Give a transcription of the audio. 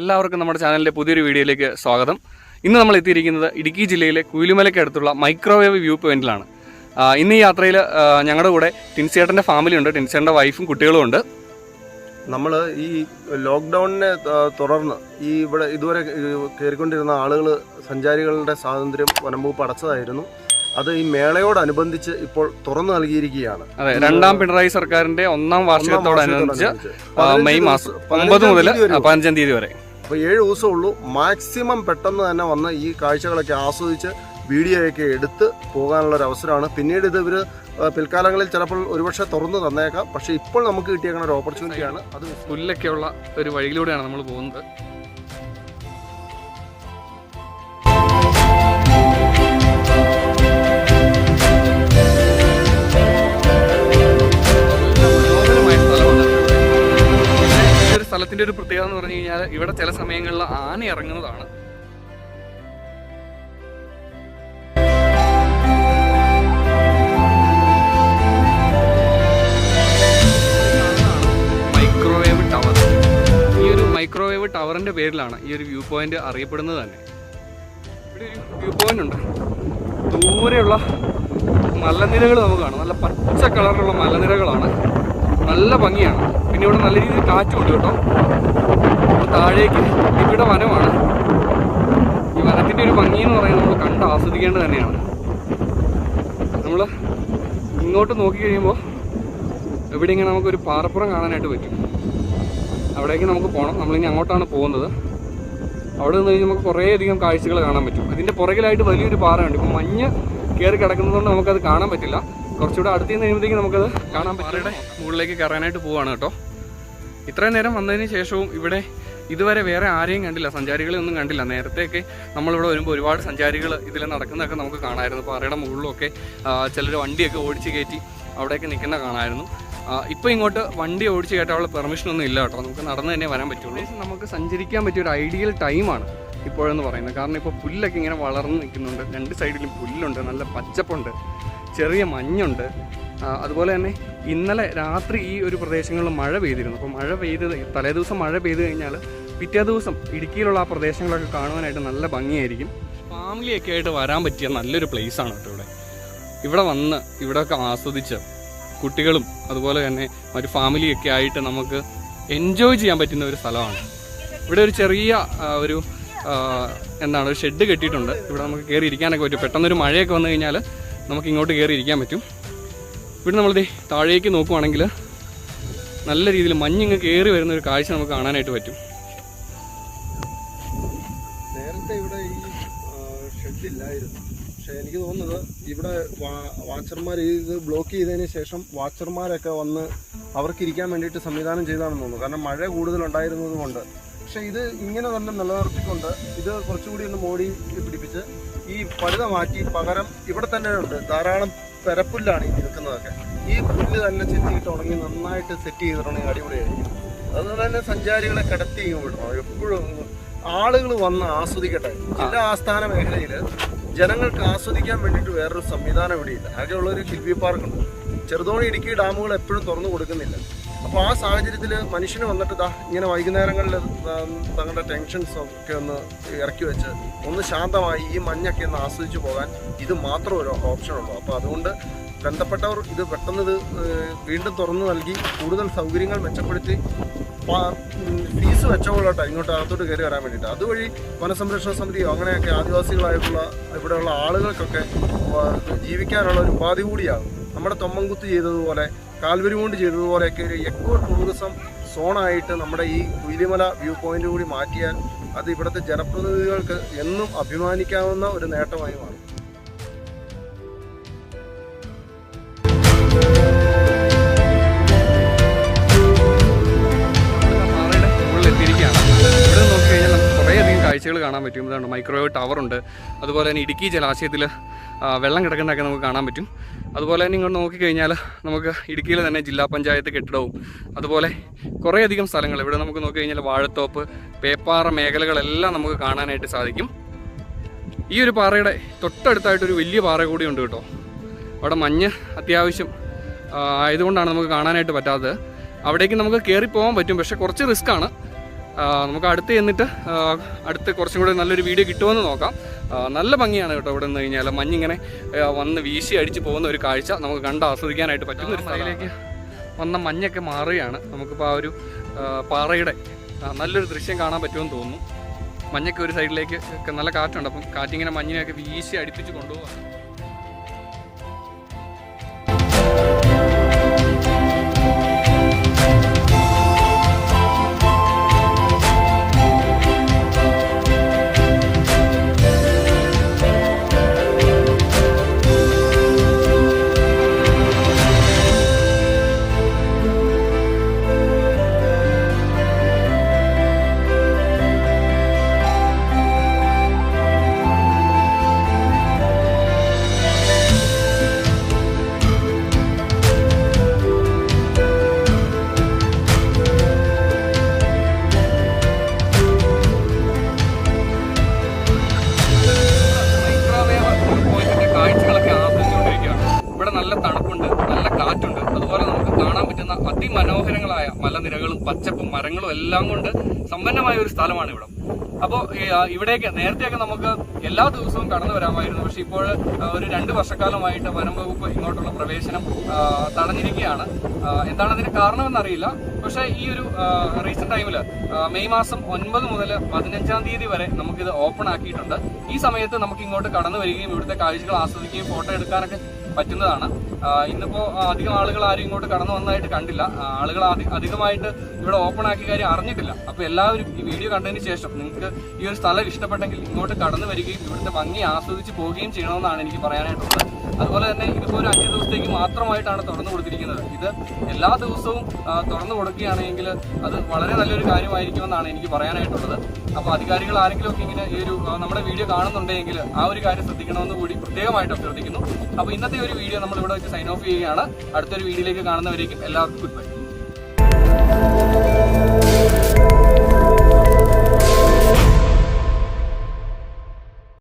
എല്ലാവർക്കും നമ്മുടെ ചാനലിൻ്റെ പുതിയൊരു വീഡിയോയിലേക്ക് സ്വാഗതം. ഇന്ന് നമ്മൾ എത്തിയിരിക്കുന്നത് ഇടുക്കി ജില്ലയിലെ കുയിലിമലയ്ക്ക് അടുത്തുള്ള മൈക്രോവേവ് വ്യൂ പോയിന്റിലാണ്. ഇന്ന് ഈ യാത്രയിൽ ഞങ്ങളുടെ കൂടെ ടിൻസേട്ടൻ്റെ ഫാമിലി ഉണ്ട്, ടിൻസേട്ടൻ്റെ വൈഫും കുട്ടികളും ഉണ്ട്. നമ്മൾ ഈ ലോക്ക്ഡൗണിനെ തുടർന്ന് ഇവിടെ ഇതുവരെ കയറിക്കൊണ്ടിരുന്ന ആളുകൾ സഞ്ചാരികളുടെ സ്വാതന്ത്ര്യം വനംവകുപ്പ് അടച്ചതായിരുന്നു. അത് ഈ മേളയോടനുബന്ധിച്ച് ഇപ്പോൾ തുറന്നു നൽകിയിരിക്കുകയാണ്. അതെ, രണ്ടാം പിണറായി സർക്കാരിന്റെ ഒന്നാം വാർഷികത്തോടനുബന്ധിച്ച് മെയ് മാസം 9 മുതൽ 15 തീയതി വരെ. അപ്പോൾ 7 ദിവസമുള്ളൂ. മാക്സിമം പെട്ടെന്ന് തന്നെ വന്ന് ഈ കാഴ്ചകളൊക്കെ ആസ്വദിച്ച് വീഡിയോയൊക്കെ എടുത്ത് പോകാനുള്ളൊരു അവസരമാണ്. പിന്നീട് ഇത് ഇവർ പിൽക്കാലങ്ങളിൽ ചിലപ്പോൾ ഒരുപക്ഷെ തുറന്നു തന്നേക്കാം. പക്ഷേ ഇപ്പോൾ നമുക്ക് കിട്ടിയേക്കുന്ന ഒരു ഓപ്പർച്യൂണിറ്റിയാണ്. അത് പുല്ലൊക്കെയുള്ള ഒരു വഴിയിലൂടെയാണ് നമ്മൾ പോകുന്നത്. സ്ഥലത്തിന്റെ ഒരു പ്രത്യേകത എന്ന് പറഞ്ഞു കഴിഞ്ഞാൽ ഇവിടെ ചില സമയങ്ങളിൽ ആന ഇറങ്ങുന്നതാണ്. Microwave tower. ഈ ഒരു മൈക്രോവേവ് ടവറിന്റെ പേരിലാണ് ഈ ഒരു വ്യൂ പോയിന്റ് അറിയപ്പെടുന്നത് തന്നെ. ഇവിടെ ഒരു വ്യൂ പോയിന്റ് ഉണ്ട്. ദൂരെയുള്ള മലനിരകൾ നമുക്ക് കാണാം. നല്ല പച്ച കളറിലുള്ള മലനിരകളാണ്, നല്ല ഭംഗിയാണ്. പിന്നെ ഇവിടെ നല്ല രീതിയിൽ കാറ്റുണ്ട് കേട്ടോ. താഴേക്ക് ഇവിടെ വനമാണ്. ഈ വനത്തിൻ്റെ ഒരു ഭംഗി എന്ന് പറയുന്നത് നമ്മൾ കണ്ട് ആസ്വദിക്കേണ്ടത് തന്നെയാണ്. നമ്മൾ ഇങ്ങോട്ട് നോക്കിക്കഴിയുമ്പോൾ ഇവിടെ ഇങ്ങനെ നമുക്കൊരു പാറപ്പുറം കാണാനായിട്ട് പറ്റും. അവിടേക്ക് നമുക്ക് പോകണം. നമ്മളിനി അങ്ങോട്ടാണ് പോകുന്നത്. അവിടെ നിന്ന് കഴിഞ്ഞാൽ നമുക്ക് കുറേയധികം കാഴ്ചകൾ കാണാൻ പറ്റും. അതിൻ്റെ പുറകിലായിട്ട് വലിയൊരു പാറയുണ്ട്. ഇപ്പം മഞ്ഞ് കയറി കിടക്കുന്നതുകൊണ്ട് നമുക്കത് കാണാൻ പറ്റില്ല. കുറച്ചുകൂടെ അടുത്ത് നിന്ന് കഴിയുമ്പോഴത്തേക്ക് നമുക്കത് കാണാൻ പറ്റും. മുകളിലേക്ക് കയറാനായിട്ട് പോവുകയാണ് കേട്ടോ. ഇത്രയും നേരം വന്നതിന് ശേഷവും ഇവിടെ ഇതുവരെ വേറെ ആരെയും കണ്ടില്ല, സഞ്ചാരികളെ ഒന്നും കണ്ടില്ല. നേരത്തെയൊക്കെ നമ്മളിവിടെ വരുമ്പോൾ ഒരുപാട് സഞ്ചാരികൾ ഇതിൽ നടക്കുന്നതൊക്കെ നമുക്ക് കാണാമായിരുന്നു. പാറയുടെ മുകളിലൊക്കെ ചിലർ വണ്ടിയൊക്കെ ഓടിച്ച് കയറ്റി അവിടെയൊക്കെ നിൽക്കുന്ന കാണാമായിരുന്നു. ഇപ്പോൾ ഇങ്ങോട്ട് വണ്ടി ഓടിച്ച് കയറ്റാനുള്ള പെർമിഷനൊന്നും ഇല്ല കേട്ടോ. നമുക്ക് നടന്ന് തന്നെ വരാൻ പറ്റുള്ളൂ. നമുക്ക് സഞ്ചരിക്കാൻ പറ്റിയ ഒരു ഐഡിയൽ ടൈമാണ് ഇപ്പോഴെന്ന് പറയുന്നത്. കാരണം ഇപ്പോൾ പുല്ലൊക്കെ ഇങ്ങനെ വളർന്ന് നിൽക്കുന്നുണ്ട്. രണ്ട് സൈഡിലും പുല്ലുണ്ട്, നല്ല പച്ചപ്പുണ്ട്, ചെറിയ മഞ്ഞുണ്ട്. അതുപോലെ തന്നെ ഇന്നലെ രാത്രി ഈ ഒരു പ്രദേശങ്ങളിൽ മഴ പെയ്തിരുന്നു. അപ്പോൾ മഴ പെയ്തത് തലേദിവസം മഴ പെയ്ത് കഴിഞ്ഞാൽ പിറ്റേ ദിവസം ഇടുക്കിയിലുള്ള ആ പ്രദേശങ്ങളൊക്കെ കാണുവാനായിട്ട് നല്ല ഭംഗിയായിരിക്കും. ഫാമിലിയൊക്കെ ആയിട്ട് വരാൻ പറ്റിയ നല്ലൊരു പ്ലേസാണ് കേട്ടോ ഇവിടെ. ഇവിടെ വന്ന് ഇവിടെയൊക്കെ ആസ്വദിച്ച് കുട്ടികളും അതുപോലെ തന്നെ ഒരു ഫാമിലിയൊക്കെ ആയിട്ട് നമുക്ക് എൻജോയ് ചെയ്യാൻ പറ്റുന്ന ഒരു സ്ഥലമാണ്. ഇവിടെ ഒരു ചെറിയ ഒരു ഒരു ഷെഡ് കെട്ടിയിട്ടുണ്ട്. ഇവിടെ നമുക്ക് കയറി ഇരിക്കാനൊക്കെ പറ്റും. പെട്ടെന്നൊരു മഴയൊക്കെ വന്നു കഴിഞ്ഞാൽ നമുക്ക് ഇങ്ങോട്ട് കയറി ഇരിക്കാൻ പറ്റും. ഇവിടെ നമ്മൾ താഴേക്ക് നോക്കുവാണെങ്കിൽ നല്ല രീതിയിൽ മഞ്ഞിങ്ങ് കയറി വരുന്ന ഒരു കാഴ്ച നമുക്ക് കാണാനായിട്ട് പറ്റും. നേരത്തെ ഇവിടെ ഈ ഷെഡില്ലായിരുന്നു. പക്ഷേ എനിക്ക് തോന്നുന്നത് ഇവിടെ വാച്ചർമാർ ഇത് ബ്ലോക്ക് ചെയ്തതിന് ശേഷം വാച്ചർമാരൊക്കെ വന്ന് അവർക്ക് ഇരിക്കാൻ വേണ്ടിയിട്ട് സംവിധാനം ചെയ്താണെന്ന് തോന്നുന്നു. കാരണം മഴ കൂടുതലുണ്ടായിരുന്നത് കൊണ്ട്. പക്ഷേ ഇത് ഇങ്ങനെ തന്നെ നിലനിർത്തിക്കൊണ്ട് ഇത് കുറച്ചുകൂടി ഒന്ന് മോടി പിടിപ്പിച്ച് ഈ പഴുത മാറ്റി പകരം ഇവിടെ തന്നെ ഉണ്ട് ധാരാളം പെരപ്പുല്ലാണ് ഈ നിൽക്കുന്നതൊക്കെ. ഈ പുല്ല് തന്നെ ചെത്തിയിട്ട് ഉണങ്ങി നന്നായിട്ട് സെറ്റ് ചെയ്തിട്ടുണ്ടെങ്കിൽ അടിപൊളിയായിരിക്കും. അതുപോലെ തന്നെ സഞ്ചാരികളെ കിടത്തി വിടണം. എപ്പോഴും ആളുകൾ വന്ന് ആസ്വദിക്കട്ടെ. ജില്ലാ ആസ്ഥാന മേഖലയിൽ ജനങ്ങൾക്ക് ആസ്വദിക്കാൻ വേണ്ടിയിട്ട് വേറൊരു സംവിധാനം ഇവിടെയില്ല. ആകെയുള്ളൊരു ഹിൽ വ്യൂ പാർക്കുണ്ട്. ചെറുതോണി ഇടുക്കി ഡാമുകൾ എപ്പോഴും തുറന്നു കൊടുക്കുന്നില്ല. അപ്പോൾ ആ സാഹചര്യത്തിൽ മനുഷ്യന് വന്നിട്ട് ഇങ്ങനെ വൈകുന്നേരങ്ങളിൽ തങ്ങളുടെ ടെൻഷൻസ് ഒക്കെ ഒന്ന് ഇറക്കി വെച്ച് ഒന്ന് ശാന്തമായി ഈ മഞ്ഞൊക്കെ ഒന്ന് ആസ്വദിച്ച് പോകാൻ ഇത് മാത്രം ഒരു ഓപ്ഷനുള്ളൂ. അപ്പോൾ അതുകൊണ്ട് ബന്ധപ്പെട്ടവർ ഇത് പെട്ടെന്ന് ഇത് വീണ്ടും തുറന്നു നൽകി കൂടുതൽ സൗകര്യങ്ങൾ മെച്ചപ്പെടുത്തി ഫീസ് വെച്ചോളട്ടെ ഇങ്ങോട്ട് അകത്തോട്ട് കയറി വരാൻ വേണ്ടിയിട്ട്. അതുവഴി വനസംരക്ഷണ സമിതിയോ അങ്ങനെയൊക്കെ ആദിവാസികളായിട്ടുള്ള ഇവിടെയുള്ള ആളുകൾക്കൊക്കെ ജീവിക്കാനുള്ള ഒരു ഉപാധി കൂടിയാകും. നമ്മുടെ തൊമ്മൻകുത്ത് ചെയ്തതുപോലെ കാൽവരിമുണ്ട് ചെയ്തതുപോലെയൊക്കെ ഒരു എക്കോ ടൂറിസം സോണായിട്ട് നമ്മുടെ ഈ കുയിലിമല വ്യൂ പോയിന്റ് കൂടി മാറ്റിയാൽ അത് ഇവിടുത്തെ ജനപ്രതിനിധികൾക്ക് എന്നും അഭിമാനിക്കാവുന്ന ഒരു നേട്ടമായി മാറും. കാഴ്ചകൾ കാണാൻ പറ്റും. ഇതാണ് മൈക്രോവേവ് ടവറുണ്ട്. അതുപോലെ തന്നെ ഇടുക്കി ജലാശയത്തിൽ വെള്ളം കിടക്കുന്നതൊക്കെ നമുക്ക് കാണാൻ പറ്റും. അതുപോലെ തന്നെ ഇങ്ങോട്ട് നോക്കിക്കഴിഞ്ഞാൽ നമുക്ക് ഇടുക്കിയിൽ തന്നെ ജില്ലാ പഞ്ചായത്ത് കെട്ടിടവും അതുപോലെ കുറേയധികം സ്ഥലങ്ങൾ ഇവിടെ നമുക്ക് നോക്കിക്കഴിഞ്ഞാൽ വാഴത്തോപ്പ്, പേപ്പാറ മേഖലകളെല്ലാം നമുക്ക് കാണാനായിട്ട് സാധിക്കും. ഈ ഒരു പാറയുടെ തൊട്ടടുത്തായിട്ടൊരു വലിയ പാറ കൂടി ഉണ്ട് കേട്ടോ. അവിടെ മഞ്ഞ് അത്യാവശ്യം ആയതുകൊണ്ടാണ് നമുക്ക് കാണാനായിട്ട് പറ്റാത്തത്. അവിടേക്ക് നമുക്ക് കയറി പോകാൻ പറ്റും, പക്ഷേ കുറച്ച് റിസ്ക്കാണ്. നമുക്ക് അടുത്ത് ചെന്നിട്ട് അടുത്ത് കുറച്ചും കൂടെ നല്ലൊരു വീഡിയോ കിട്ടുമെന്ന് നോക്കാം. നല്ല ഭംഗിയാണ് കേട്ടോ. ഇവിടെ നിന്ന് കഴിഞ്ഞാൽ മഞ്ഞിങ്ങനെ വന്ന് വീശി അടിച്ച് പോകുന്ന ഒരു കാഴ്ച നമുക്ക് കണ്ട് ആസ്വദിക്കാനായിട്ട് പറ്റുന്ന ഒരു സ്ഥലത്തിലേക്ക് വന്ന മഞ്ഞൊക്കെ മാറുകയാണ്. നമുക്കിപ്പോൾ ആ ഒരു പാറയുടെ നല്ലൊരു ദൃശ്യം കാണാൻ പറ്റുമെന്ന് തോന്നുന്നു. മഞ്ഞൊക്കെ ഒരു സൈഡിലേക്ക് നല്ല കാറ്റുണ്ട്. അപ്പം കാറ്റിങ്ങനെ മഞ്ഞിനെയൊക്കെ വീശി അടുപ്പിച്ച് കൊണ്ടുപോകാം. അതിമനോഹരങ്ങളായ മലനിരകളും പച്ചപ്പും മരങ്ങളും എല്ലാം കൊണ്ട് സമ്പന്നമായ ഒരു സ്ഥലമാണ് ഇവിടെ. അപ്പോൾ ഇവിടേക്ക് നേരത്തെയൊക്കെ നമുക്ക് എല്ലാ ദിവസവും കടന്നു വരാമായിരുന്നു. പക്ഷെ ഇപ്പോൾ ഒരു 2 വർഷക്കാലമായിട്ട് വനം വകുപ്പ് ഇങ്ങോട്ടുള്ള പ്രവേശനം തടഞ്ഞിരിക്കുകയാണ്. എന്താണ് അതിന് കാരണമെന്നറിയില്ല. പക്ഷേ ഈ ഒരു റീസെന്റ് ടൈമിൽ മെയ് മാസം 9 മുതൽ 15-ാം തീയതി വരെ നമുക്കിത് ഓപ്പൺ ആക്കിയിട്ടുണ്ട്. ഈ സമയത്ത് നമുക്ക് ഇങ്ങോട്ട് കടന്നു വരികയും ഇവിടുത്തെ കാഴ്ചകൾ ആസ്വദിക്കുകയും ഫോട്ടോ എടുക്കാനൊക്കെ പറ്റുന്നതാണ്. ഇന്നിപ്പോൾ അധികം ആളുകൾ ആരും ഇങ്ങോട്ട് കടന്നു വന്നതായിട്ട് കണ്ടില്ല. ആളുകൾ അധികമായിട്ട് ഇവിടെ ഓപ്പൺ ആക്കിയ കാര്യം അറിഞ്ഞിട്ടില്ല. അപ്പോൾ എല്ലാവരും ഈ വീഡിയോ കണ്ടതിന് ശേഷം നിങ്ങൾക്ക് ഈ ഒരു സ്ഥലം ഇഷ്ടപ്പെട്ടെങ്കിൽ ഇങ്ങോട്ട് കടന്നു വരികയും ഇവിടുത്തെ ഭംഗി ആസ്വദിച്ച് പോവുകയും ചെയ്യണമെന്നാണ് എനിക്ക് പറയാനായിട്ടുള്ളത്. അതുപോലെ തന്നെ ഇതിപ്പോൾ ഒരു 5 ദിവസത്തേക്ക് മാത്രമായിട്ടാണ് തുറന്നു കൊടുത്തിരിക്കുന്നത്. ഇത് എല്ലാ ദിവസവും തുറന്നു കൊടുക്കുകയാണെങ്കിൽ അത് വളരെ നല്ലൊരു കാര്യമായിരിക്കുമെന്നാണ് എനിക്ക് പറയാനായിട്ടുള്ളത്. അപ്പോൾ അധികാരികൾ ആരെങ്കിലും ഒക്കെ ഇങ്ങനെ ഈ ഒരു നമ്മുടെ വീഡിയോ കാണുന്നുണ്ടെങ്കിൽ ആ ഒരു കാര്യം ശ്രദ്ധിക്കണമെന്ന് കൂടി പ്രത്യേകമായിട്ട് അഭ്യർത്ഥിക്കുന്നു. അപ്പോൾ ഇന്നത്തെ ഒരു വീഡിയോ നമ്മൾ ഇവിടെ വെച്ച് സൈൻ ഓഫ് ചെയ്യുകയാണ്. അടുത്തൊരു വീഡിയോയിലേക്ക് കാണുന്നവരേക്കും എല്ലാവർക്കും ഗുഡ് ബൈ.